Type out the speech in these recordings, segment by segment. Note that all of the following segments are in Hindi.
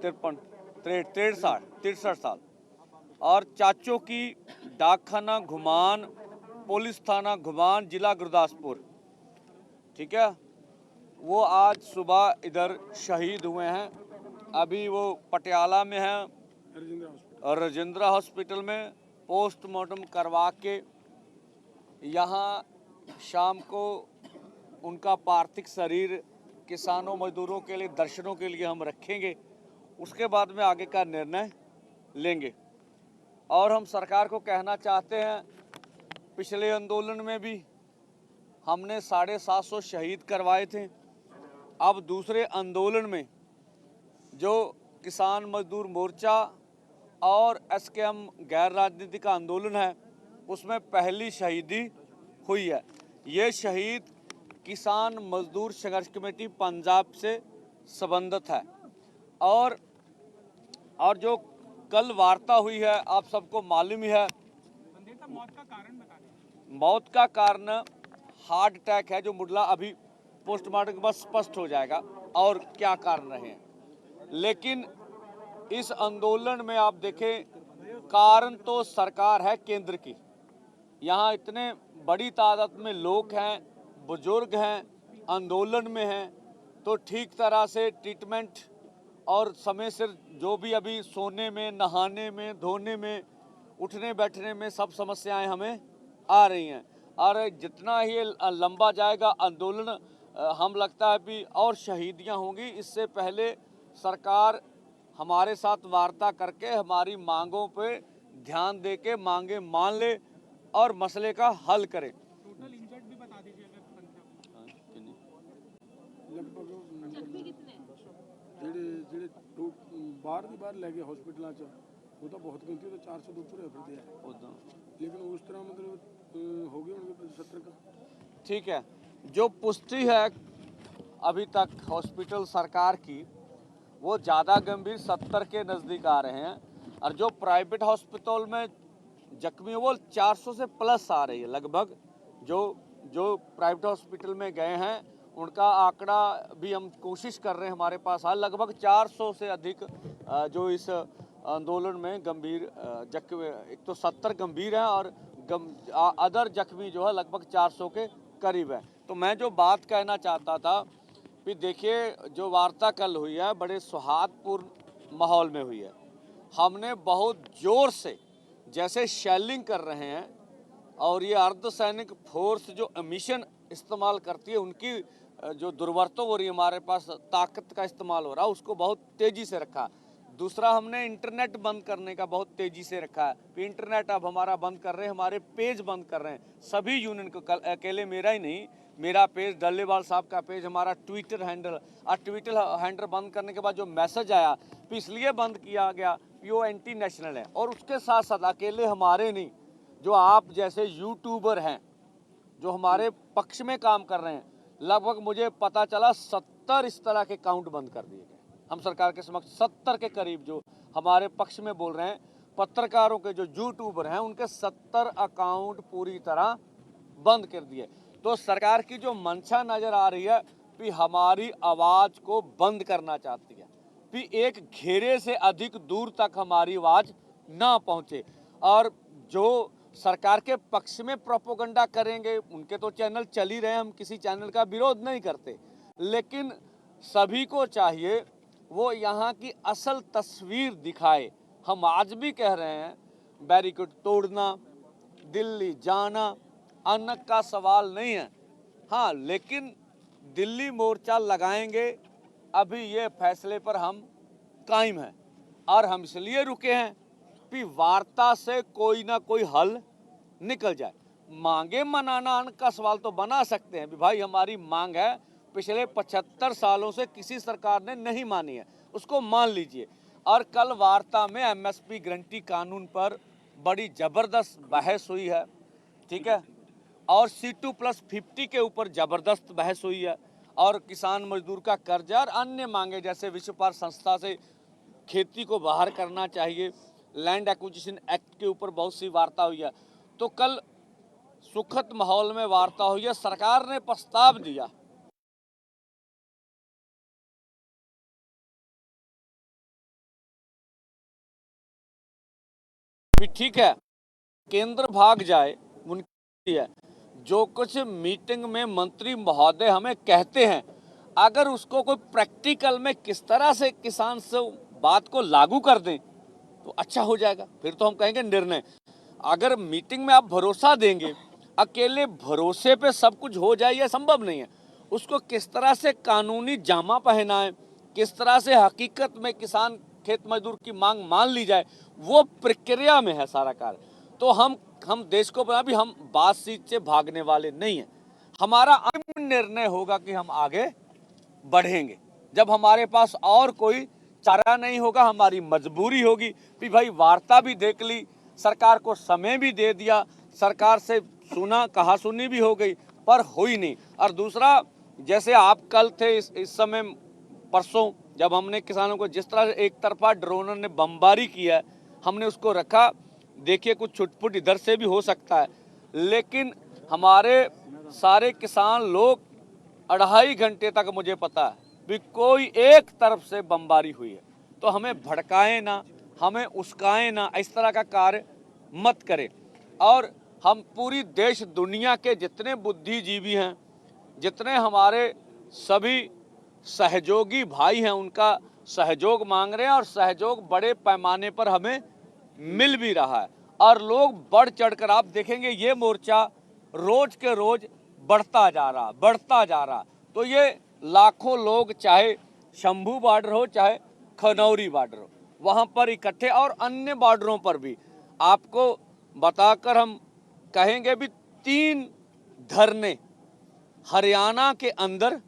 63 साल। और चाचों की डाकखाना घुमान, पुलिस थाना घुमान, जिला गुरदासपुर, ठीक है, वो आज सुबह इधर शहीद हुए हैं। अभी वो पटियाला में हैं और राजेंद्रा हॉस्पिटल में पोस्टमार्टम करवा के यहाँ शाम को उनका पार्थिव शरीर किसानों मजदूरों के लिए दर्शनों के लिए हम रखेंगे। उसके बाद में आगे का निर्णय लेंगे। और हम सरकार को कहना चाहते हैं, पिछले आंदोलन में भी हमने 750 शहीद करवाए थे। अब दूसरे आंदोलन में जो किसान मजदूर मोर्चा और एसकेएम गैर राजनीतिक आंदोलन है, उसमें पहली शहीदी हुई है। ये शहीद किसान मजदूर संघर्ष कमेटी पंजाब से संबंधित है। और जो कल वार्ता हुई है, आप सबको मालूम ही है। मौत का कारण बता दें। मौत का कारण हार्ट अटैक है, जो मुडला अभी पोस्टमार्टम के बाद स्पष्ट हो जाएगा और क्या कारण रहे हैं। लेकिन इस आंदोलन में आप देखें, कारण तो सरकार है केंद्र की। यहाँ इतने बड़ी तादाद में लोग हैं, बुजुर्ग हैं, आंदोलन में हैं, तो ठीक तरह से ट्रीटमेंट और समय से जो भी अभी सोने में, नहाने में, धोने में, उठने बैठने में सब समस्याएं हमें आ रही हैं। और जितना ही लंबा जाएगा आंदोलन, हम लगता है कि और शहीदियां होंगी। इससे पहले सरकार हमारे साथ वार्ता करके हमारी मांगों पे ध्यान दे के मांगे मान ले और मसले का हल करे। टोटल इंजर्ड भी बता दीजिए बाहर की बाहर लगे हॉस्पिटल वो तो बहुत गिनती तो 400-200 रेफर दिया, लेकिन उस तरह मतलब हो गया उनके 70 का। ठीक है, जो पुष्टि है अभी तक हॉस्पिटल सरकार की, वो ज़्यादा गंभीर 70 के नज़दीक आ रहे हैं। और जो प्राइवेट हॉस्पिटल में जख्मी वो 400 से प्लस आ रही है लगभग। जो प्राइवेट हॉस्पिटल में गए हैं उनका आंकड़ा भी हम कोशिश कर रहे हैं, हमारे पास है लगभग 400 से अधिक जो इस आंदोलन में गंभीर जख्मी, एक तो 70 गंभीर हैं और अदर जख्मी जो है लगभग 400 के करीब है। तो मैं जो बात कहना चाहता था कि देखिए, जो वार्ता कल हुई है बड़े सौहार्दपूर्ण माहौल में हुई है। हमने बहुत जोर से जैसे शेलिंग कर रहे हैं, और ये अर्धसैनिक फोर्स जो मिशन इस्तेमाल करती है, उनकी जो दुर्वरतों हो रही है, हमारे पास ताकत का इस्तेमाल हो रहा है, उसको बहुत तेज़ी से रखा। दूसरा, हमने इंटरनेट बंद करने का बहुत तेज़ी से रखा है। इंटरनेट अब हमारा बंद कर रहे हैं, हमारे पेज बंद कर रहे हैं सभी यूनियन को। अकेले मेरा ही नहीं, मेरा पेज, डल्लेवाल साहब का पेज, हमारा ट्विटर हैंडल, और ट्विटर हैंडल बंद करने के बाद जो मैसेज आया तो इसलिए बंद किया गया कि वो एंटी नेशनल है। और उसके साथ साथ अकेले हमारे नहीं, जो आप जैसे यूट्यूबर हैं जो हमारे पक्ष में काम कर रहे हैं, लगभग मुझे पता चला 70 इस तरह के अकाउंट बंद कर दिए गए। हम सरकार के समक्ष 70 के करीब जो हमारे पक्ष में बोल रहे हैं, पत्रकारों के जो यूट्यूबर हैं, उनके 70 अकाउंट पूरी तरह बंद कर दिए। तो सरकार की जो मंशा नज़र आ रही है कि हमारी आवाज़ को बंद करना चाहती है, कि एक घेरे से अधिक दूर तक हमारी आवाज़ ना पहुँचे। और जो सरकार के पक्ष में प्रोपोगंडा करेंगे, उनके तो चैनल चल ही रहे हैं, हम किसी चैनल का विरोध नहीं करते, लेकिन सभी को चाहिए वो यहाँ की असल तस्वीर दिखाए। हम आज भी कह रहे हैं, बैरिकेड तोड़ना, दिल्ली जाना अन्न का सवाल नहीं है। हाँ, लेकिन दिल्ली मोर्चा लगाएंगे, अभी ये फैसले पर हम कायम हैं। और हम इसलिए रुके हैं कि वार्ता से कोई ना कोई हल निकल जाए। मांगे मनाना अन्न का सवाल तो बना सकते हैं, भाई हमारी मांग है, पिछले 75 सालों से किसी सरकार ने नहीं मानी है, उसको मान लीजिए। और कल वार्ता में एमएसपी गारंटी कानून पर बड़ी जबरदस्त बहस हुई है, ठीक है, और C2+50 के ऊपर जबरदस्त बहस हुई है। और किसान मजदूर का कर्जा और अन्य मांगे, जैसे विश्व व्यापार संस्था से खेती को बाहर करना चाहिए, लैंड एक्विजिशन एक्ट के ऊपर बहुत सी वार्ता हुई है। तो कल सुखद माहौल में वार्ता हुई है। सरकार ने प्रस्ताव दिया भी ठीक है केंद्र भाग जाए उनकी है, जो कुछ मीटिंग में मंत्री महोदय हमें कहते हैं अगर उसको कोई प्रैक्टिकल में किस तरह से किसान से बात को लागू कर दें तो अच्छा हो जाएगा। फिर तो हम कहेंगे निर्णय। अगर मीटिंग में आप भरोसा देंगे, अकेले भरोसे पे सब कुछ हो जाए यह संभव नहीं है। उसको किस तरह से कानूनी जामा पहनाएं, किस तरह से हकीकत में किसान खेत मजदूर की मांग मान ली जाए, वो प्रक्रिया में है सारा कार्य। तो हम देश को बना भी हम बातचीत से भागने वाले नहीं हैं। हमारा अंतिम निर्णय होगा कि हम आगे बढ़ेंगे जब हमारे पास और कोई चारा नहीं होगा। हमारी मजबूरी होगी कि भाई वार्ता भी देख ली, सरकार को समय भी दे दिया, सरकार से सुना कहा सुनी भी हो गई, पर हुई नहीं। और दूसरा, जैसे आप कल थे इस समय परसों जब हमने किसानों को जिस तरह से एक तरफा ड्रोनर ने बमबारी किया, हमने उसको रखा। देखिए कुछ छुटपुट इधर से भी हो सकता है, लेकिन हमारे सारे किसान लोग 2.5 घंटे तक मुझे पता है भी कोई एक तरफ से बमबारी हुई है। तो हमें भड़काएं ना, हमें उस्काएं ना, इस तरह का कार्य मत करें। और हम पूरी देश दुनिया के जितने बुद्धिजीवी हैं, जितने हमारे सभी सहयोगी भाई हैं, उनका सहयोग मांग रहे हैं और सहयोग बड़े पैमाने पर हमें मिल भी रहा है। और लोग बढ़ चढ़कर, आप देखेंगे ये मोर्चा रोज के रोज बढ़ता जा रहा। तो ये लाखों लोग, चाहे शंभू बॉर्डर हो चाहे खनौरी बॉर्डर हो, वहाँ पर इकट्ठे, और अन्य बॉर्डरों पर भी आपको बताकर हम कहेंगे भी 3 धरने हरियाणा के अंदर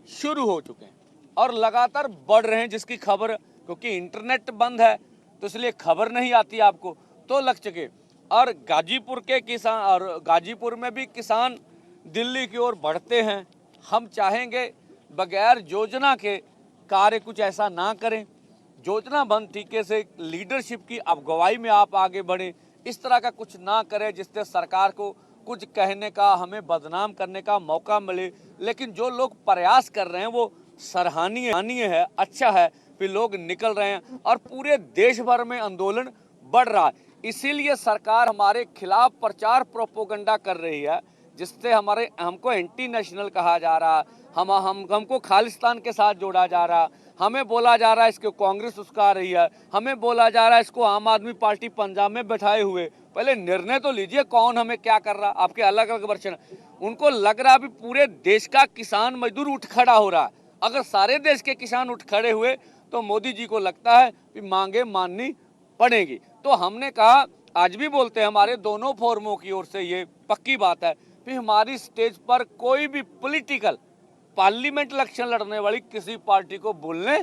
शुरू हो चुके हैं और लगातार बढ़ रहे हैं, जिसकी खबर, क्योंकि इंटरनेट बंद है तो इसलिए खबर नहीं आती आपको, तो लग चुके। और गाजीपुर के किसान, और गाजीपुर में भी किसान दिल्ली की ओर बढ़ते हैं। हम चाहेंगे बगैर योजना के कार्य कुछ ऐसा ना करें, योजनाबद्ध तरीके से लीडरशिप की अगुवाई में आप आगे बढ़ें। इस तरह का कुछ ना करें जिससे सरकार को कुछ कहने का, हमें बदनाम करने का मौका मिले। लेकिन जो लोग प्रयास कर रहे हैं वो सराहनीय है, अच्छा है कि लोग निकल रहे हैं और पूरे देश भर में आंदोलन बढ़ रहा है। इसीलिए सरकार हमारे खिलाफ प्रचार प्रोपोगंडा कर रही है, जिससे हमको एंटी नेशनल कहा जा रहा है, हमको खालिस्तान के साथ जोड़ा जा रहा, हमें बोला जा रहा है इसको कांग्रेस उस्का रही है, हमें बोला जा रहा है इसको आम आदमी पार्टी पंजाब में बैठाए हुए। पहले निर्णय तो लीजिए कौन हमें क्या कर रहा। आपके अलग अलग वर्षन, उनको लग रहा है पूरे देश का किसान मजदूर उठ खड़ा हो रहा है। अगर सारे देश के किसान उठ खड़े हुए तो मोदी जी को लगता है कि मांगे माननी पड़ेगी। तो हमने कहा, आज भी बोलते हैं, हमारे दोनों फोरमों की ओर से ये पक्की बात है कि हमारी स्टेज पर कोई भी पॉलिटिकल पार्लियामेंट इलेक्शन लड़ने वाली किसी पार्टी को बोलने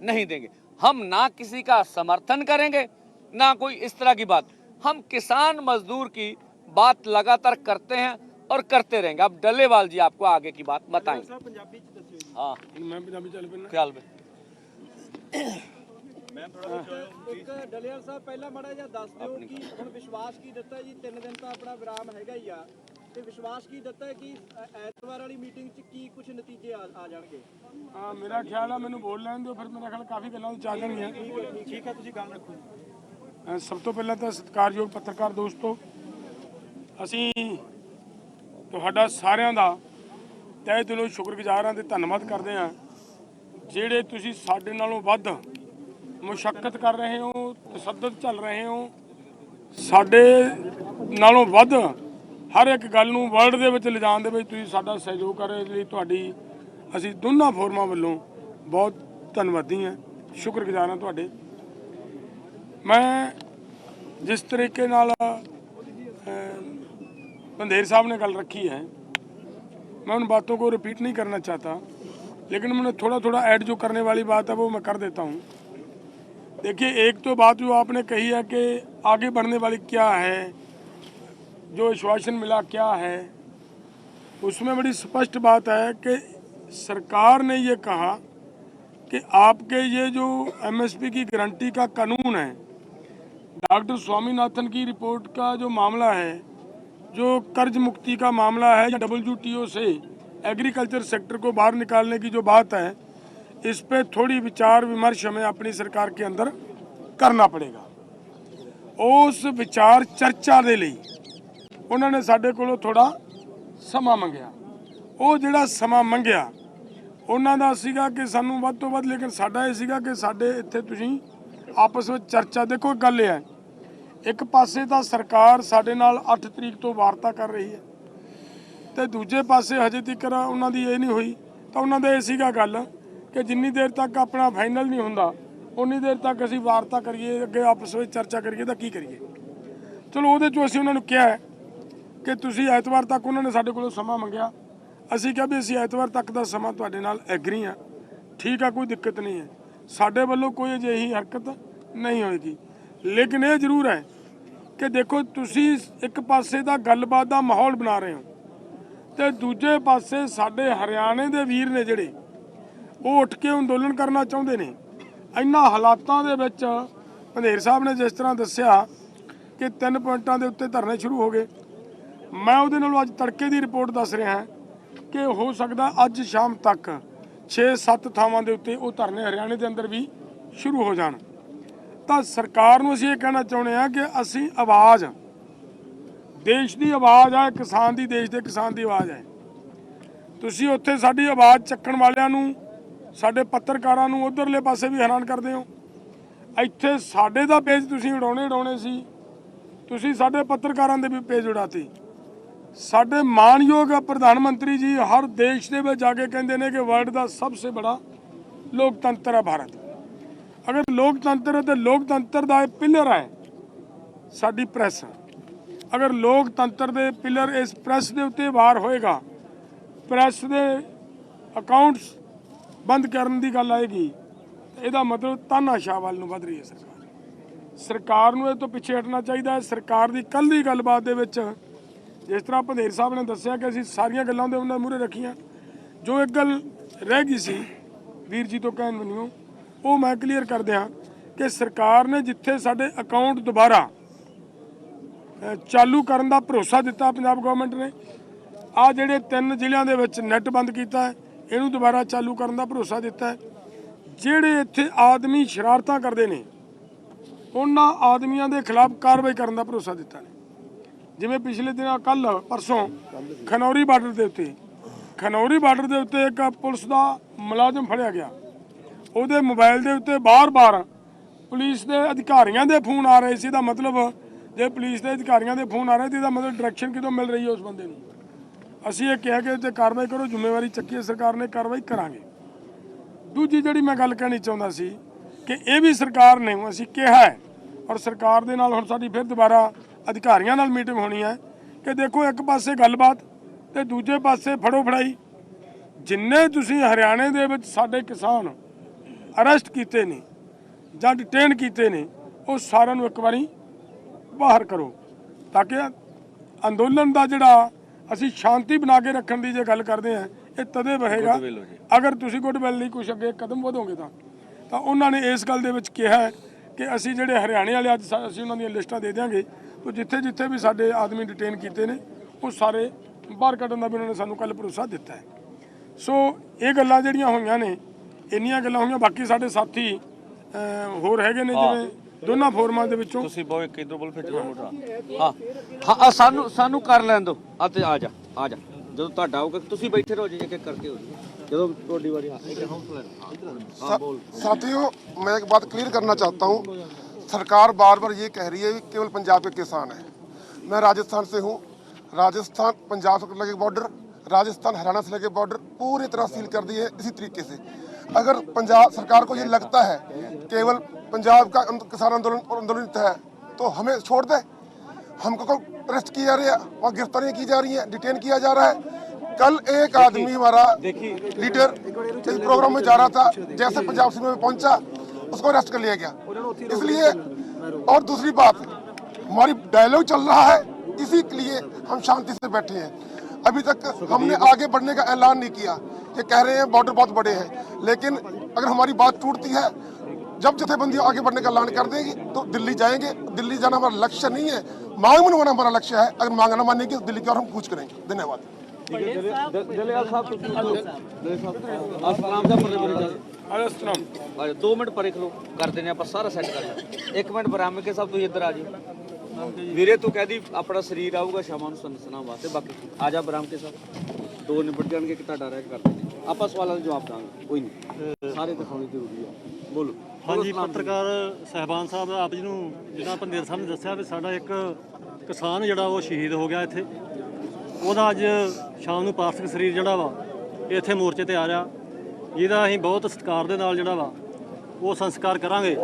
नहीं देंगे। हम ना किसी का समर्थन करेंगे ना कोई इस तरह की बात। हम किसान मजदूर की बात लगातार करते हैं और करते रहेंगे। अब डल्लेवाल जी आपको आगे की बात बताएंगे। हाँ, मैं पंजाबी चल पैना ख्याल में ਇੱਕ ਡਲਿਆਲ ਸਾਹਿਬ ਪਹਿਲਾਂ ਮਾੜਾ ਜਿਹਾ ਦੱਸ ਦਿਓ ਕਿ ਹੁਣ ਵਿਸ਼ਵਾਸ ਕੀ ਦਿੱਤਾ ਜੀ, 3 ਦਿਨ ਤਾਂ ਆਪਣਾ ਵਿਰਾਮ ਹੈਗਾ ਹੀ ਆ, ਤੇ ਵਿਸ਼ਵਾਸ ਕੀ ਦਿੱਤਾ ਕਿ ਐਤਵਾਰ ਵਾਲੀ ਮੀਟਿੰਗ 'ਚ ਕੀ ਕੁਝ ਨਤੀਜੇ ਆ ਜਾਣਗੇ। ਹਾਂ, ਮੇਰਾ ਖਿਆਲ ਆ, ਮੈਨੂੰ ਬੋਲ ਲੈਣ ਦਿਓ, ਫਿਰ ਮੇਰਾ ਖਿਆਲ ਕਾਫੀ ਗੱਲਾਂ ਚੱਲ ਜਾਣਗੀਆਂ। ਠੀਕ ਹੈ, ਤੁਸੀਂ ਗੱਲ ਰੱਖੋ। ਸਭ ਤੋਂ ਪਹਿਲਾਂ ਤਾਂ ਸਤਿਕਾਰਯੋਗ ਪੱਤਰਕਾਰ ਦੋਸਤੋ, ਅਸੀਂ ਤੁਹਾਡਾ ਸਾਰਿਆਂ ਦਾ ਤਹਿ ਦਿਲੋਂ ਸ਼ੁਕਰਗੁਜ਼ਾਰ ਹਾਂ ਤੇ ਧੰਨਵਾਦ ਕਰਦੇ ਹਾਂ, ਜਿਹੜੇ ਤੁਸੀਂ ਸਾਡੇ ਨਾਲੋਂ ਵੱਧ ਮੁਸ਼ੱਕਤ ਕਰ ਰਹੇ ਹੋ, ਤਸੱਦਦ ਚੱਲ ਰਹੇ ਹੋ, ਸਾਡੇ ਨਾਲੋਂ ਵੱਧ ਹਰ ਇੱਕ ਗੱਲ ਨੂੰ ਵਰਲਡ ਦੇ ਵਿੱਚ ਲਿਜਾਣ ਦੇ ਵਿੱਚ ਤੁਸੀਂ ਸਾਡਾ ਸਹਿਯੋਗ ਕਰ ਰਹੇ, ਇਸ ਲਈ ਤੁਹਾਡੀ ਅਸੀਂ ਦੋਨਾਂ ਫੋਰਮਾਂ ਵੱਲੋਂ ਬਹੁਤ ਧੰਨਵਾਦੀ ਹਾਂ, ਸ਼ੁਕਰਗੁਜ਼ਾਰ ਹਾਂ ਤੁਹਾਡੇ। ਮੈਂ जिस तरीके नाल बंदेर साहब ने गल रखी है, मैं उन बातों को रिपीट नहीं करना चाहता, लेकिन मैंने थोड़ा थोड़ा ऐड जो करने वाली बात है वो मैं कर देता हूँ। देखिए, एक तो बात जो आपने कही है कि आगे बढ़ने वाली क्या है, जो आश्वासन मिला क्या है, उसमें बड़ी स्पष्ट बात है कि सरकार ने ये कहा कि आपके ये जो MSP की गारंटी का कानून है, डॉक्टर स्वामीनाथन की रिपोर्ट का जो मामला है, जो कर्ज मुक्ति का मामला है, या WTO से एग्रीकल्चर सेक्टर को बाहर निकालने की जो बात है, इस पे थोड़ी विचार विमर्श हमें अपनी सरकार के अंदर करना पड़ेगा। ਉਸ ਵਿਚਾਰ ਚਰਚਾ ਦੇ ਲਈ ਉਹਨਾਂ ਨੇ ਸਾਡੇ ਕੋਲੋਂ ਥੋੜਾ ਸਮਾਂ ਮੰਗਿਆ। ਉਹ ਜਿਹੜਾ ਸਮਾਂ ਮੰਗਿਆ ਉਹਨਾਂ ਦਾ ਸੀਗਾ ਕਿ ਸਾਨੂੰ ਵੱਧ ਤੋਂ ਵੱਧ, ਲੇਕਿਨ ਸਾਡਾ ਇਹ ਸੀਗਾ ਕਿ ਸਾਡੇ ਇੱਥੇ ਤੁਸੀਂ ਆਪਸ ਵਿੱਚ ਚਰਚਾ। ਦੇਖੋ ਗੱਲ ਇਹ ਹੈ, ਇੱਕ ਪਾਸੇ ਤਾਂ ਸਰਕਾਰ ਸਾਡੇ ਨਾਲ 8 ਤਰੀਕ ਤੋਂ ਵਾਰਤਾ ਕਰ ਰਹੀ ਹੈ ਤੇ ਦੂਜੇ ਪਾਸੇ ਹਜੇ ਤੱਕ ਉਹਨਾਂ ਦੀ ਇਹ ਨਹੀਂ ਹੋਈ। ਤਾਂ ਉਹਨਾਂ ਦਾ ਇਹ ਸੀਗਾ ਗੱਲ ਕਿ ਜਿੰਨੀ ਦੇਰ ਤੱਕ ਆਪਣਾ ਫਾਈਨਲ ਨਹੀਂ ਹੁੰਦਾ ਉਨੀ ਦੇਰ ਤੱਕ ਅਸੀਂ ਵਾਰਤਾ ਕਰੀਏ, ਅੱਗੇ ਆਪਸ ਵਿੱਚ ਚਰਚਾ ਕਰੀਏ ਤਾਂ ਕੀ ਕਰੀਏ। ਚਲੋ ਉਹਦੇ 'ਚੋਂ ਅਸੀਂ ਉਹਨਾਂ ਨੂੰ ਕਿਹਾ ਕਿ ਤੁਸੀਂ ਐਤਵਾਰ ਤੱਕ, ਉਹਨਾਂ ਨੇ ਸਾਡੇ ਕੋਲੋਂ ਸਮਾਂ ਮੰਗਿਆ। ਅਸੀਂ ਕਿਹਾ ਵੀ ਅਸੀਂ ਐਤਵਾਰ ਤੱਕ ਦਾ ਸਮਾਂ ਤੁਹਾਡੇ ਨਾਲ ਐਗਰੀ ਹਾਂ, ਠੀਕ ਆ, ਕੋਈ ਦਿੱਕਤ ਨਹੀਂ ਹੈ, ਸਾਡੇ ਵੱਲੋਂ ਕੋਈ ਅਜਿਹੀ ਹਰਕਤ ਨਹੀਂ ਹੋਏਗੀ। ਲੇਕਿਨ ਇਹ ਜ਼ਰੂਰ ਹੈ ਕਿ ਦੇਖੋ ਤੁਸੀਂ ਇੱਕ ਪਾਸੇ ਦਾ ਗੱਲਬਾਤ ਦਾ ਮਾਹੌਲ ਬਣਾ ਰਹੇ ਹੋ ਤੇ ਦੂਜੇ ਪਾਸੇ ਸਾਡੇ ਹਰਿਆਣੇ ਦੇ ਵੀਰ ਨੇ ਜਿਹੜੇ ਉਹ ਉੱਠ ਕੇ ਅੰਦੋਲਨ ਕਰਨਾ ਚਾਹੁੰਦੇ ਨੇ। ਇਹਨਾਂ ਹਾਲਾਤਾਂ ਦੇ ਵਿੱਚ ਪੰਧੇਰ ਸਾਹਿਬ ਨੇ ਜਿਸ ਤਰ੍ਹਾਂ ਦੱਸਿਆ ਕਿ 3 ਪੁਆਇੰਟਾਂ ਦੇ ਉੱਤੇ ਧਰਨੇ ਸ਼ੁਰੂ ਹੋ ਗਏ, ਮੈਂ ਉਹਦੇ ਨਾਲੋਂ ਅੱਜ ਤੜਕੇ ਦੀ ਰਿਪੋਰਟ ਦੱਸ ਰਿਹਾ ਕਿ ਹੋ ਸਕਦਾ ਅੱਜ ਸ਼ਾਮ ਤੱਕ 6-7 ਥਾਵਾਂ ਦੇ ਉੱਤੇ ਉਹ ਧਰਨੇ ਹਰਿਆਣੇ ਦੇ ਅੰਦਰ ਵੀ ਸ਼ੁਰੂ ਹੋ ਜਾਣ। ਤਾਂ ਸਰਕਾਰ ਨੂੰ ਅਸੀਂ ਇਹ ਕਹਿਣਾ ਚਾਹੁੰਦੇ ਹਾਂ ਕਿ ਅਸੀਂ ਆਵਾਜ਼, ਦੇਸ਼ ਦੀ ਆਵਾਜ਼ ਹੈ, ਕਿਸਾਨ ਦੀ, ਦੇਸ਼ ਦੇ ਕਿਸਾਨ ਦੀ ਆਵਾਜ਼ ਹੈ। ਤੁਸੀਂ ਉੱਥੇ ਸਾਡੀ ਆਵਾਜ਼ ਚੱਕਣ ਵਾਲਿਆਂ ਨੂੰ, ਸਾਡੇ ਪੱਤਰਕਾਰਾਂ ਨੂੰ ਉਧਰਲੇ ਪਾਸੇ ਵੀ ਹੈਰਾਨ ਕਰਦੇ ਹੋ। ਇੱਥੇ ਸਾਡੇ ਦਾ ਪੇਜ ਤੁਸੀਂ ਉਡਾਉਣੇ ਸੀ, ਤੁਸੀਂ ਸਾਡੇ ਪੱਤਰਕਾਰਾਂ ਦੇ ਵੀ ਪੇਜ ਉਡਾਤੇ। ਸਾਡੇ ਮਾਨਯੋਗ ਪ੍ਰਧਾਨ ਮੰਤਰੀ ਜੀ ਹਰ ਦੇਸ਼ ਦੇ ਵਿੱਚ ਜਾ ਕੇ ਕਹਿੰਦੇ ਨੇ ਕਿ ਵਰਲਡ ਦਾ ਸਭ ਤੋਂ ਬੜਾ ਲੋਕਤੰਤਰ ਹੈ ਭਾਰਤ। ਅਗਰ ਲੋਕਤੰਤਰ ਹੈ ਤਾਂ ਲੋਕਤੰਤਰ ਦਾ ਇਹ ਪਿਲਰ ਹੈ ਸਾਡੀ ਪ੍ਰੈਸ। ਅਗਰ ਲੋਕਤੰਤਰ ਦੇ ਪਿਲਰ ਇਸ ਪ੍ਰੈਸ ਦੇ ਉੱਤੇ ਵਾਰ ਹੋਏਗਾ, ਪ੍ਰੈਸ ਦੇ ਅਕਾਊਂਟਸ ਬੰਦ ਕਰਨ ਦੀ ਗੱਲ ਆਏਗੀ, ਇਹਦਾ ਮਤਲਬ ਤਾਨਾਸ਼ਾਹ ਵੱਲ ਨੂੰ ਵੱਧ ਰਹੀ ਹੈ ਸਰਕਾਰ। ਸਰਕਾਰ ਨੂੰ ਇਹ ਤੋਂ ਪਿੱਛੇ ਹਟਣਾ ਚਾਹੀਦਾ ਹੈ। ਸਰਕਾਰ ਦੀ ਕੱਲ੍ਹ ਦੀ ਗੱਲਬਾਤ ਦੇ ਵਿੱਚ ਜਿਸ ਤਰ੍ਹਾਂ ਪੰਧੇਰ ਸਾਹਿਬ ਨੇ ਦੱਸਿਆ ਕਿ ਅਸੀਂ ਸਾਰੀਆਂ ਗੱਲਾਂ ਦੇ ਉਹਨਾਂ ਮੂਹਰੇ ਰੱਖੀਆਂ। ਜੋ ਇੱਕ ਗੱਲ ਰਹਿ ਗਈ ਸੀ ਵੀਰ ਜੀ ਤੋਂ ਕਹਿਣ ਬਣੀਓ, ਉਹ ਮੈਂ ਕਲੀਅਰ ਕਰ ਦਿਆਂ ਕਿ ਸਰਕਾਰ ਨੇ ਜਿੱਥੇ ਸਾਡੇ ਅਕਾਊਂਟ ਦੁਬਾਰਾ ਚਾਲੂ ਕਰਨ ਦਾ ਭਰੋਸਾ ਦਿੱਤਾ ਪੰਜਾਬ ਗਵਰਨਮੈਂਟ ਨੇ, ਆ ਜਿਹੜੇ 3 ਜ਼ਿਲ੍ਹਿਆਂ ਦੇ ਵਿੱਚ ਨੈੱਟ ਬੰਦ ਕੀਤਾ ਹੈ, ਇਹਨੂੰ ਦੁਬਾਰਾ ਚਾਲੂ ਕਰਨ ਦਾ ਭਰੋਸਾ ਦਿੱਤਾ ਹੈ। ਜਿਹੜੇ ਇੱਥੇ ਆਦਮੀ ਸ਼ਰਾਰਤਾਂ ਕਰਦੇ ਨੇ ਉਹਨਾਂ ਆਦਮੀਆਂ ਦੇ ਖਿਲਾਫ ਕਾਰਵਾਈ ਕਰਨ ਦਾ ਭਰੋਸਾ ਦਿੱਤਾ ਨੇ। ਜਿਵੇਂ ਪਿਛਲੇ ਦਿਨਾਂ ਕੱਲ੍ਹ ਪਰਸੋਂ ਖਨੌਰੀ ਬਾਰਡਰ ਦੇ ਉੱਤੇ ਇੱਕ ਪੁਲਿਸ ਦਾ ਮੁਲਾਜ਼ਮ ਫੜਿਆ ਗਿਆ। ਉਹਦੇ ਮੋਬਾਈਲ ਦੇ ਉੱਤੇ ਬਾਰ-ਬਾਰ ਪੁਲਿਸ ਦੇ ਅਧਿਕਾਰੀਆਂ ਦੇ ਫੋਨ ਆ ਰਹੇ ਸੀ। ਇਹਦਾ ਮਤਲਬ ਜੇ ਪੁਲਿਸ ਦੇ ਅਧਿਕਾਰੀਆਂ ਦੇ ਫੋਨ ਆ ਰਹੇ ਤੇ ਇਹਦਾ ਮਤਲਬ ਡਾਇਰੈਕਸ਼ਨ ਕਿਤੋਂ ਮਿਲ ਰਹੀ ਹੈ ਉਸ ਬੰਦੇ ਨੂੰ। ਅਸੀਂ ਇਹ ਕਿਹਾ ਕਿ ਉੱਤੇ ਕਾਰਵਾਈ ਕਰੋ, ਜ਼ਿੰਮੇਵਾਰੀ ਚੱਕੀ ਸਰਕਾਰ ਨੇ, ਕਾਰਵਾਈ ਕਰਾਂਗੇ। ਦੂਜੀ ਜਿਹੜੀ ਮੈਂ ਗੱਲ ਕਹਿਣੀ ਚਾਹੁੰਦਾ ਸੀ ਕਿ ਇਹ ਵੀ ਸਰਕਾਰ ਨੇ ਅਸੀਂ ਕਿਹਾ ਹੈ, ਔਰ ਸਰਕਾਰ ਦੇ ਨਾਲ ਹੁਣ ਸਾਡੀ ਫਿਰ ਦੁਬਾਰਾ ਅਧਿਕਾਰੀਆਂ ਨਾਲ ਮੀਟਿੰਗ ਹੋਣੀ ਹੈ ਕਿ ਦੇਖੋ ਇੱਕ ਪਾਸੇ ਗੱਲਬਾਤ ਤੇ ਦੂਜੇ ਪਾਸੇ ਫੜੋ ਫੜਾਈ। ਜਿੰਨੇ ਤੁਸੀਂ ਹਰਿਆਣੇ ਦੇ ਵਿੱਚ ਸਾਡੇ ਕਿਸਾਨ ਅਰੈਸਟ ਕੀਤੇ ਨੇ ਜਾਂ ਡਿਟੇਨ ਕੀਤੇ ਨੇ, ਉਹ ਸਾਰਿਆਂ ਨੂੰ ਇੱਕ ਵਾਰੀ ਬਾਹਰ ਕਰੋ ਤਾਂ ਕਿ ਅੰਦੋਲਨ ਦਾ ਜਿਹੜਾ ਅਸੀਂ ਸ਼ਾਂਤੀ ਬਣਾ ਕੇ ਰੱਖਣ ਦੀ ਜੇ ਗੱਲ ਕਰਦੇ ਹਾਂ, ਇਹ ਤਦੇ ਰਹੇਗਾ ਅਗਰ ਤੁਸੀਂ ਗੁੱਡਵਿਲ ਲਈ ਕੁਛ ਅੱਗੇ ਕਦਮ ਵਧੋਗੇ ਤਾਂ ਉਹਨਾਂ ਨੇ ਇਸ ਗੱਲ ਦੇ ਵਿੱਚ ਕਿਹਾ ਕਿ ਅਸੀਂ ਜਿਹੜੇ ਹਰਿਆਣੇ ਵਾਲੇ ਅੱਜ ਅਸੀਂ ਉਹਨਾਂ ਦੀਆਂ ਲਿਸਟਾਂ ਦੇ ਦਿਆਂਗੇ, ਤਾਂ ਜਿੱਥੇ ਵੀ ਸਾਡੇ ਆਦਮੀ ਡਿਟੇਨ ਕੀਤੇ ਨੇ ਉਹ ਸਾਰੇ ਬਾਹਰ ਕੱਢਣ ਦਾ ਵੀ ਉਹਨਾਂ ਨੇ ਸਾਨੂੰ ਕੱਲ੍ਹ ਭਰੋਸਾ ਦਿੱਤਾ ਹੈ। ਸੋ ਇਹ ਗੱਲਾਂ ਜਿਹੜੀਆਂ ਹੋਈਆਂ ਨੇ, ਇੰਨੀਆਂ ਗੱਲਾਂ ਹੋਈਆਂ। ਬਾਕੀ ਸਾਡੇ ਸਾਥੀ ਹੋਰ ਹੈਗੇ ਨੇ ਜਿਵੇਂ ਦੋਨਾਂ ਫੋਰਮਾਂ ਦੇ ਵਿੱਚੋਂ। ਤੁਸੀਂ ਬਹੁਤ ਇੱਕ ਇਧਰ ਬੋਲ ਫਿਰ ਹਾਂ ਸਾਨੂੰ ਕਰ ਲੈਣ ਦਿਓ। ਅਤੇ ਆ ਜਾ ਜਦੋਂ ਤੁਹਾਡਾ ਹੋਊਗਾ ਤੁਸੀਂ ਬੈਠੇ ਰਹੋ ਜੀ, ਇੱਕ ਇੱਕ ਕਰਕੇ ਹੋ ਜੀ ਜਦੋਂ ਤੁਹਾਡੀ ਵਾਰੀ। साथियों, मैं एक बात क्लियर करना चाहता हूँ। सरकार बार बार ये कह रही है कि केवल पंजाब के किसान हैं। मैं राजस्थान से हूँ। राजस्थान पंजाब से लगे बॉर्डर, राजस्थान हरियाणा से लगे बॉर्डर पूरी तरह सील कर दिए इसी तरीके से। अगर पंजाब सरकार को ये लगता है केवल पंजाब का किसान आंदोलित है तो हमें छोड़ दे। हमको अरेस्ट किया जा रहा है, वहाँ गिरफ्तारियाँ की जा रही हैं, डिटेन किया जा रहा है। कल एक आदमी हमारा लीडर इस प्रोग्राम में जा रहा था, जैसे पंजाब सीमा में पहुंचा उसको अरेस्ट कर लिया गया। इसलिए और दूसरी बात, हमारी डायलॉग चल रहा है, इसी के लिए हम शांति से बैठे हैं। अभी तक हमने आगे बढ़ने का ऐलान नहीं किया। ये कह रहे हैं बॉर्डर बहुत बड़े हैं, लेकिन अगर हमारी बात टूटती है, जब जथेबंदी आगे बढ़ने का ऐलान कर देगी तो दिल्ली जाएंगे। दिल्ली जाना हमारा लक्ष्य नहीं है, मांग मनवाना हमारा लक्ष्य है। अगर मांग न मानेंगे तो दिल्ली की ओर हम कूच करेंगे। धन्यवाद। दलेल साहब आज सुनाओ। और 2 मिनट परे खलो कर देने ਆਪਾਂ ਸਾਰਾ ਸੈੱਟ ਕਰਨਾ। 1 ਮਿੰਟ ਬਰਾਮਦ ਕੇ ਸਾਹਿਬ ਤੁਸੀਂ ਇੱਧਰ ਆ ਜਾਓ ਵੀਰੇ, ਤੂੰ ਕਹਦੀ ਆਪਣਾ ਸਰੀਰ ਆਊਗਾ ਸ਼ਾਮਾਂ ਨੂੰ ਸੰਸਨਾ ਵਾਸਤੇ, ਬਾਕੀ ਆ ਜਾ ਬਰਾਮਦ ਕੇ ਸਾਹਿਬ 2 ਨਿਬੜ ਜਾਣਗੇ ਕਿ ਤੁਹਾਡਾ ਰਹਿ ਕਰ ਦਿੰਦੇ ਆਪਾਂ ਸਵਾਲਾਂ ਦੇ ਜਵਾਬ ਦਾਂਗੇ, ਕੋਈ ਨਹੀਂ ਸਾਰੇ ਦਿਖਾਉਣੇ ਜ਼ਰੂਰੀ ਆ। ਬੋਲੋ। ਹਾਂਜੀ, ਪੱਤਰਕਾਰ ਸਹਿਬਾਨ ਸਾਹਿਬ, ਆਪ ਜੀ ਨੂੰ ਜਿੱਦਾਂ ਪੰਦੇਰ ਸਾਹਿਬ ਨੇ ਦੱਸਿਆ ਵੀ ਸਾਡਾ ਇੱਕ ਕਿਸਾਨ ਜਿਹੜਾ ਉਹ ਸ਼ਹੀਦ ਹੋ ਗਿਆ ਇੱਥੇ, ਉਹਦਾ ਅੱਜ ਸ਼ਾਮ ਨੂੰ ਪਾਰਥਿਵ ਸਰੀਰ ਜਿਹੜਾ ਵਾ ਇੱਥੇ ਮੋਰਚੇ ਤੇ ਆ ਰਿਹਾ, ਜਿਹਦਾ ਅਸੀਂ ਬਹੁਤ ਸਤਿਕਾਰ ਦੇ ਨਾਲ ਜਿਹੜਾ ਵਾ ਉਹ ਸੰਸਕਾਰ ਕਰਾਂਗੇ।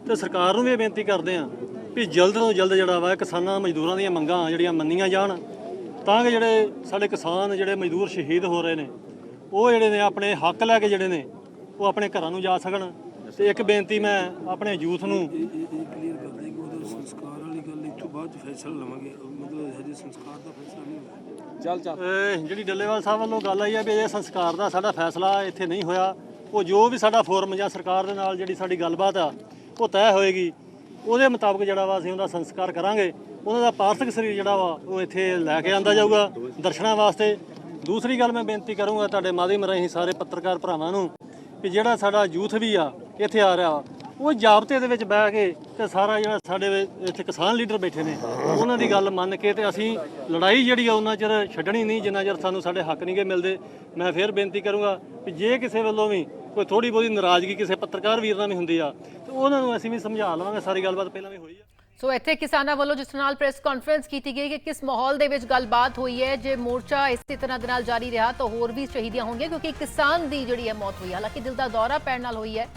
ਤੇ ਸਰਕਾਰ ਨੂੰ ਵੀ ਇਹ ਬੇਨਤੀ ਕਰਦੇ ਹਾਂ ਵੀ ਜਲਦ ਤੋਂ ਜਲਦ ਜਿਹੜਾ ਵਾ ਕਿਸਾਨਾਂ ਮਜ਼ਦੂਰਾਂ ਦੀਆਂ ਮੰਗਾਂ ਜਿਹੜੀਆਂ ਮੰਨੀਆਂ ਜਾਣ, ਤਾਂ ਕਿ ਜਿਹੜੇ ਸਾਡੇ ਕਿਸਾਨ ਜਿਹੜੇ ਮਜ਼ਦੂਰ ਸ਼ਹੀਦ ਹੋ ਰਹੇ ਨੇ ਉਹ ਜਿਹੜੇ ਨੇ ਆਪਣੇ ਹੱਕ ਲੈ ਕੇ ਜਿਹੜੇ ਨੇ ਉਹ ਆਪਣੇ ਘਰਾਂ ਨੂੰ ਜਾ ਸਕਣ। ਤੇ ਇੱਕ ਬੇਨਤੀ ਮੈਂ ਆਪਣੇ ਯੂਥ ਨੂੰ ਕਲੀਅਰ ਕਰ ਦੇ ਕਿ ਉਹਦਾ ਸੰਸਕਾਰ ਵਾਲੀ ਗੱਲ ਇਸ ਤੋਂ ਬਾਅਦ ਫੈਸਲਾ ਲਵਾਂਗੇ, ਮਤਲਬ ਹਜੇ ਸੰਸਕਾਰ ਦਾ ਫੈਸਲਾ ਨਹੀਂ ਹੋਇਆ। ਚੱਲ ਜਿਹੜੀ ਡੱਲੇਵਾਲ ਸਾਹਿਬ ਵੱਲੋਂ ਗੱਲ ਆਈ ਹੈ ਵੀ ਇਹ ਸੰਸਕਾਰ ਦਾ ਸਾਡਾ ਫੈਸਲਾ ਇੱਥੇ ਨਹੀਂ ਹੋਇਆ, ਉਹ ਜੋ ਵੀ ਸਾਡਾ ਫੋਰਮ ਜਾਂ ਸਰਕਾਰ ਦੇ ਨਾਲ ਜਿਹੜੀ ਸਾਡੀ ਗੱਲਬਾਤ ਆ ਉਹ ਤੈਅ ਹੋਏਗੀ, ਉਹਦੇ ਮੁਤਾਬਕ ਜਿਹੜਾ ਵਾ ਅਸੀਂ ਉਹਦਾ ਸੰਸਕਾਰ ਕਰਾਂਗੇ। ਉਹਨਾਂ ਦਾ ਪਾਰਥਿਵ ਸਰੀਰ ਜਿਹੜਾ ਵਾ ਉਹ ਇੱਥੇ ਲੈ ਕੇ ਆਂਦਾ ਜਾਊਗਾ ਦਰਸ਼ਨਾਂ ਵਾਸਤੇ। ਦੂਸਰੀ ਗੱਲ ਮੈਂ ਬੇਨਤੀ ਕਰੂੰਗਾ ਤੁਹਾਡੇ ਮਾਧਿਅਮ ਰਾਹੀਂ ਸਾਰੇ ਪੱਤਰਕਾਰ ਭਰਾਵਾਂ ਨੂੰ ਕਿ ਜਿਹੜਾ ਸਾਡਾ ਯੂਥ ਵੀ ਆ ਇੱਥੇ ਆ ਰਿਹਾ ਉਹ ਜਾਬਤੇ ਦੇ ਵਿੱਚ ਬਹਿ ਕੇ ਤੇ ਸਾਰਾ ਜਿਹੜਾ ਸਾਡੇ ਇੱਥੇ ਕਿਸਾਨ ਲੀਡਰ ਬੈਠੇ ਨੇ ਉਹਨਾਂ ਦੀ ਗੱਲ ਮੰਨ ਕੇ ਤੇ ਅਸੀਂ ਲੜਾਈ ਜਿਹੜੀ ਆ ਉਹਨਾਂ ਚਿਰ ਛੱਡਣੀ ਨਹੀਂ ਜਿੰਨਾ ਚਿਰ ਸਾਨੂੰ ਸਾਡੇ ਹੱਕ ਨਹੀਂ ਗੇ ਮਿਲਦੇ। ਮੈਂ ਫਿਰ ਬੇਨਤੀ ਕਰੂੰਗਾ ਕਿ ਜੇ ਕਿਸੇ ਵੱਲੋਂ ਵੀ ਕੋਈ ਥੋੜੀ ਬਹੁਤੀ ਨਾਰਾਜ਼ਗੀ ਕਿਸੇ ਪੱਤਰਕਾਰ ਵੀਰ ਨਾਲ ਵੀ ਹੁੰਦੀ ਆ ਤੇ ਉਹਨਾਂ ਨੂੰ ਅਸੀਂ ਵੀ ਸਮਝਾ ਲਵਾਂਗੇ। ਸਾਰੀ ਗੱਲਬਾਤ ਪਹਿਲਾਂ ਵੀ ਹੋਈ ਆ। ਸੋ ਇੱਥੇ ਕਿਸਾਨਾਂ ਵੱਲੋਂ ਜਿਸ ਨਾਲ ਪ੍ਰੈਸ ਕਾਨਫਰੰਸ ਕੀਤੀ ਗਈ ਕਿ ਕਿਸ ਮਾਹੌਲ ਦੇ ਵਿੱਚ ਗੱਲਬਾਤ ਹੋਈ ਹੈ, ਜੇ ਮੋਰਚਾ ਇਸੇ ਤਰ੍ਹਾਂ ਦੇ ਨਾਲ ਜਾਰੀ ਰਿਹਾ ਤਾਂ ਹੋਰ ਵੀ ਸ਼ਹੀਦੀਆਂ ਹੋਣਗੀਆਂ, ਕਿਉਂਕਿ ਕਿਸਾਨ ਦੀ ਜਿਹੜੀ ਹੈ ਮੌਤ ਹੋਈ, ਹਾਲਾਂਕਿ ਦਿਲ ਦਾ ਦੌਰਾ ਪੈਣ ਨਾਲ ਹੋਈ ਹੈ,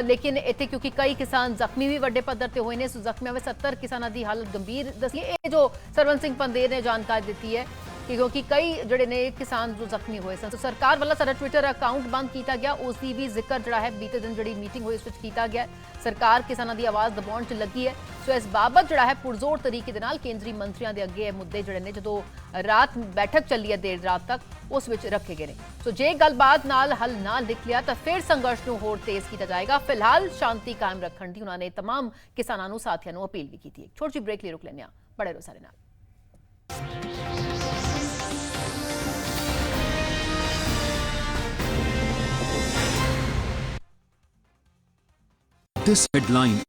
ਲੇਕਿਨ ਇੱਥੇ ਕਿਉਂਕਿ ਕਈ ਕਿਸਾਨ ਜ਼ਖਮੀ ਵੀ ਵੱਡੇ ਪੱਧਰ ਤੇ ਹੋਏ ਨੇ। ਸੋ ਜ਼ਖਮੀਆਂ ਵਿੱਚ 70 ਕਿਸਾਨਾਂ ਦੀ ਹਾਲਤ ਗੰਭੀਰ ਦੱਸੀ। ਇਹ ਜੋ ਸਰਵੰਤ ਸਿੰਘ ਪੰਦੇਰ ਨੇ ਜਾਣਕਾਰੀ ਦਿੱਤੀ ਹੈ ਕਿ ਕਿਉਂਕਿ ਕਈ ਜਿਹੜੇ ਨੇ ਕਿਸਾਨ ਜੋ ਜ਼ਖਮੀ ਹੋਏ ਸਨ। ਸੋ ਸਰਕਾਰ ਵੱਲੋਂ ਸਾਡਾ ਟਵਿੱਟਰ ਅਕਾਊਂਟ ਬੰਦ ਕੀਤਾ ਗਿਆ, ਉਸ ਦੀ ਵੀ ਜ਼ਿਕਰ ਜਿਹੜਾ ਹੈ ਬੀਤੇ ਦਿਨ ਜਿਹੜੀ ਮੀਟਿੰਗ ਹੋਈ ਉਸ ਵਿੱਚ ਕੀਤਾ ਗਿਆ। ਸਰਕਾਰ ਕਿਸਾਨਾਂ ਦੀ ਆਵਾਜ਼ ਦਬਾਉਣ 'ਚ ਲੱਗੀ ਹੈ। ਸੋ ਇਸ ਬਾਬਤ ਜਿਹੜਾ ਹੈ ਪੁਰਜ਼ੋਰ ਤਰੀਕੇ ਦੇ ਨਾਲ ਕੇਂਦਰੀ ਮੰਤਰੀਆਂ ਦੇ ਅੱਗੇ ਇਹ ਮੁੱਦੇ ਜਿਹੜੇ ਨੇ ਜਦੋਂ ਰਾਤ ਬੈਠਕ ਚੱਲੀ ਹੈ ਦੇਰ ਰਾਤ ਤੱਕ ਉਸ ਵਿੱਚ ਰੱਖੇ ਗਏ ਨੇ। ਸੋ ਜੇ ਗੱਲਬਾਤ ਨਾਲ ਹੱਲ ਨਾ ਨਿਕਲਿਆ ਤਾਂ ਫਿਰ ਸੰਘਰਸ਼ ਨੂੰ ਹੋਰ ਤੇਜ਼ ਕੀਤਾ ਜਾਏਗਾ। ਫਿਲਹਾਲ ਸ਼ਾਂਤੀ ਕਾਇਮ ਰੱਖਣ ਦੀ ਉਹਨਾਂ ਨੇ तमाम ਕਿਸਾਨਾਂ ਨੂੰ ਸਾਥੀਆਂ ਨੂੰ ਅਪੀਲ ਵੀ ਕੀਤੀ ਹੈ। ਛੋਟੀ ਜਿਹੀ ਬ੍ਰੇਕ ਲਈ ਰੁਕ ਲੈਂਦੇ ਹਾਂ, ਬੜੇ ਰਹੋ ਸਾਰੇ ਨਾਲ। This headline